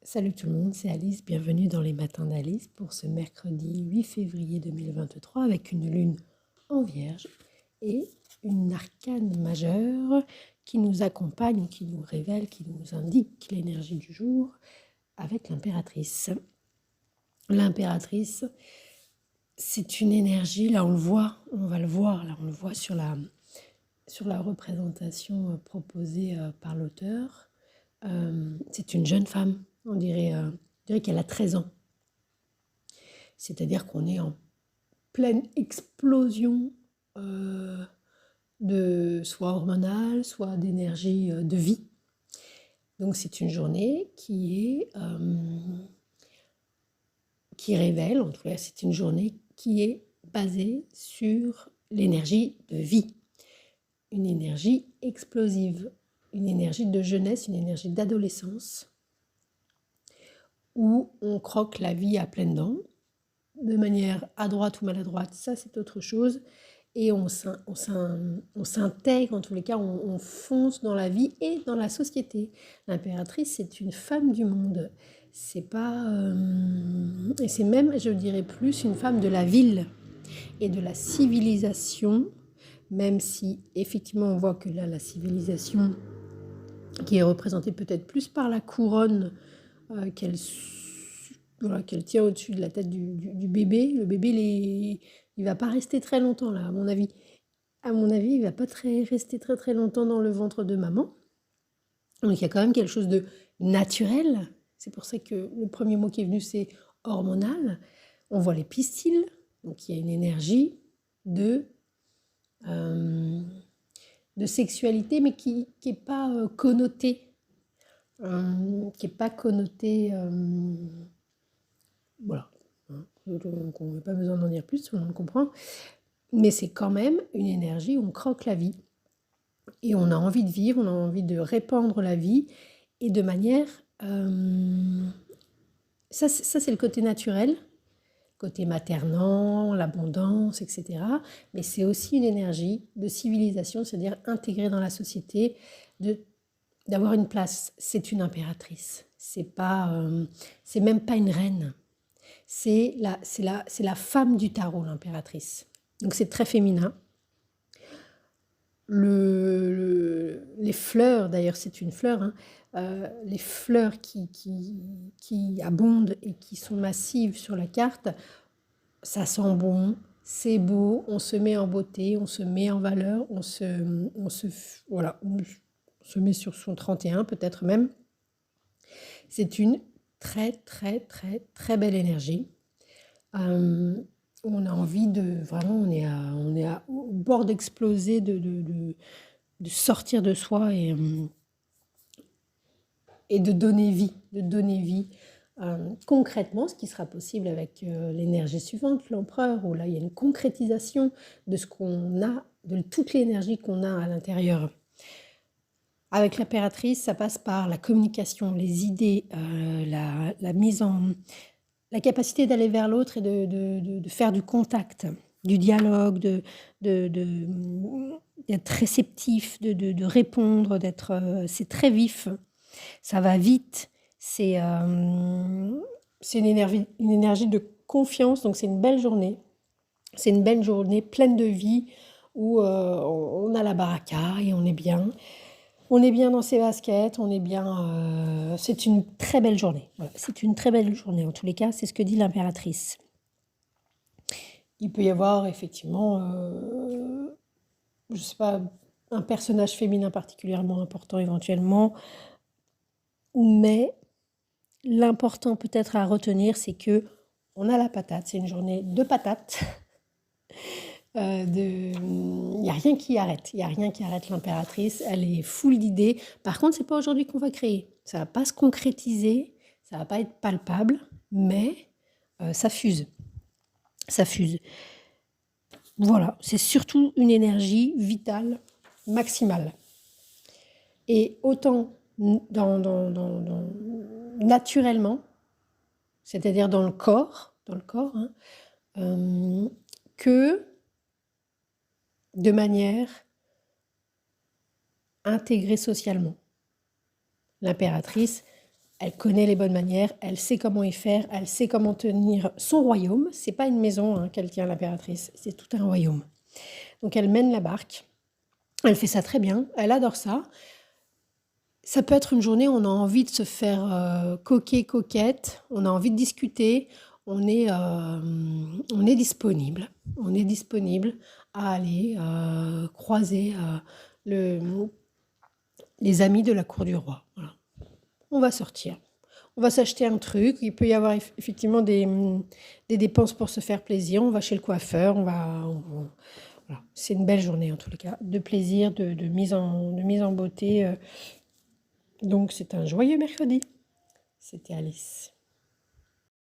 Salut tout le monde, c'est Alice, bienvenue dans les matins d'Alice pour ce mercredi 8 février 2023 avec une lune en vierge et une arcane majeure qui nous accompagne, qui nous révèle, qui nous indique l'énergie du jour avec l'impératrice. L'impératrice, c'est une énergie, là on le voit, on va le voir, là on le voit sur la représentation proposée par l'auteur. C'est une jeune femme, on dirait qu'elle a 13 ans. C'est-à-dire qu'on est en pleine explosion de soit hormonale, soit d'énergie de vie. Donc c'est une journée qui révèle, en tout cas c'est une journée qui est basée sur l'énergie de vie. Une énergie explosive, une énergie de jeunesse, une énergie d'adolescence, où on croque la vie à pleines dents, de manière à droite ou maladroite, ça c'est autre chose, et on s'intègre, en tous les cas, on fonce dans la vie et dans la société. L'impératrice, c'est une femme du monde, c'est pas... et c'est même, je dirais plus, une femme de la ville et de la civilisation, même si effectivement on voit que là, la civilisation qui est représentée peut-être plus par la couronne qu'elle tient au-dessus de la tête du bébé. Le bébé, il va pas rester très longtemps là, à mon avis. À mon avis, il va pas rester très très longtemps dans le ventre de maman. Donc il y a quand même quelque chose de naturel. C'est pour ça que le premier mot qui est venu, c'est hormonal. On voit les pistils, donc il y a une énergie de sexualité, mais qui n'est pas connotée. Qui n'est pas connotée... voilà. Donc on n'a pas besoin d'en dire plus, tout le monde comprend. Mais c'est quand même une énergie où on croque la vie. Et on a envie de vivre, on a envie de répandre la vie. Et de manière... ça, c'est le côté naturel, côté maternant, l'abondance, etc. Mais c'est aussi une énergie de civilisation, c'est-à-dire intégrée dans la société, d'avoir une place. C'est une impératrice. C'est même pas une reine. C'est la femme du tarot, l'impératrice. Donc c'est très féminin. Les fleurs, d'ailleurs c'est une fleur, hein, les fleurs qui abondent et qui sont massives sur la carte, ça sent bon, c'est beau, on se met en beauté, on se met en valeur, on se met sur son 31 peut-être même. C'est une très très très très belle énergie. On a envie de... Vraiment, on est au bord d'exploser, de sortir de soi et de donner vie. Concrètement, ce qui sera possible avec l'énergie suivante, l'empereur, où là, il y a une concrétisation de ce qu'on a, de toute l'énergie qu'on a à l'intérieur. Avec l'impératrice, ça passe par la communication, les idées, la mise en... la capacité d'aller vers l'autre et de faire du contact, du dialogue, d'être réceptif, de répondre, c'est très vif, ça va vite, c'est une énergie de confiance, donc c'est une belle journée. C'est une belle journée pleine de vie où on a la baraka et on est bien. On est bien dans ses baskets, on est bien... c'est une très belle journée. Voilà, c'est une très belle journée. En tous les cas, c'est ce que dit l'impératrice. Il peut y avoir effectivement, je sais pas, un personnage féminin particulièrement important éventuellement. Mais l'important peut-être à retenir, c'est que on a la patate. C'est une journée de patates. Il n'y a rien qui arrête. Il n'y a rien qui arrête l'impératrice. Elle est full d'idées. Par contre, c'est pas aujourd'hui qu'on va créer. Ça va pas se concrétiser. Ça va pas être palpable. Mais ça fuse. Ça fuse. Voilà. C'est surtout une énergie vitale, maximale. Et autant naturellement, c'est-à-dire dans le corps hein, que de manière intégrée socialement. L'impératrice Elle connaît les bonnes manières, elle sait comment y faire, elle sait comment tenir son royaume. C'est pas une maison hein, qu'elle tient, l'impératrice, c'est tout un royaume. Donc elle mène la barque, elle fait ça très bien, elle adore ça. Ça peut être une journée où on a envie de se faire coquet, coquette, on a envie de discuter, on est disponible. On est disponible à aller croiser les amis de la cour du roi. Voilà. On va sortir. On va s'acheter un truc. Il peut y avoir effectivement des dépenses pour se faire plaisir. On va chez le coiffeur. Voilà. C'est une belle journée en tous les cas. De plaisir, de mise en beauté. Donc c'est un joyeux mercredi. C'était Alice.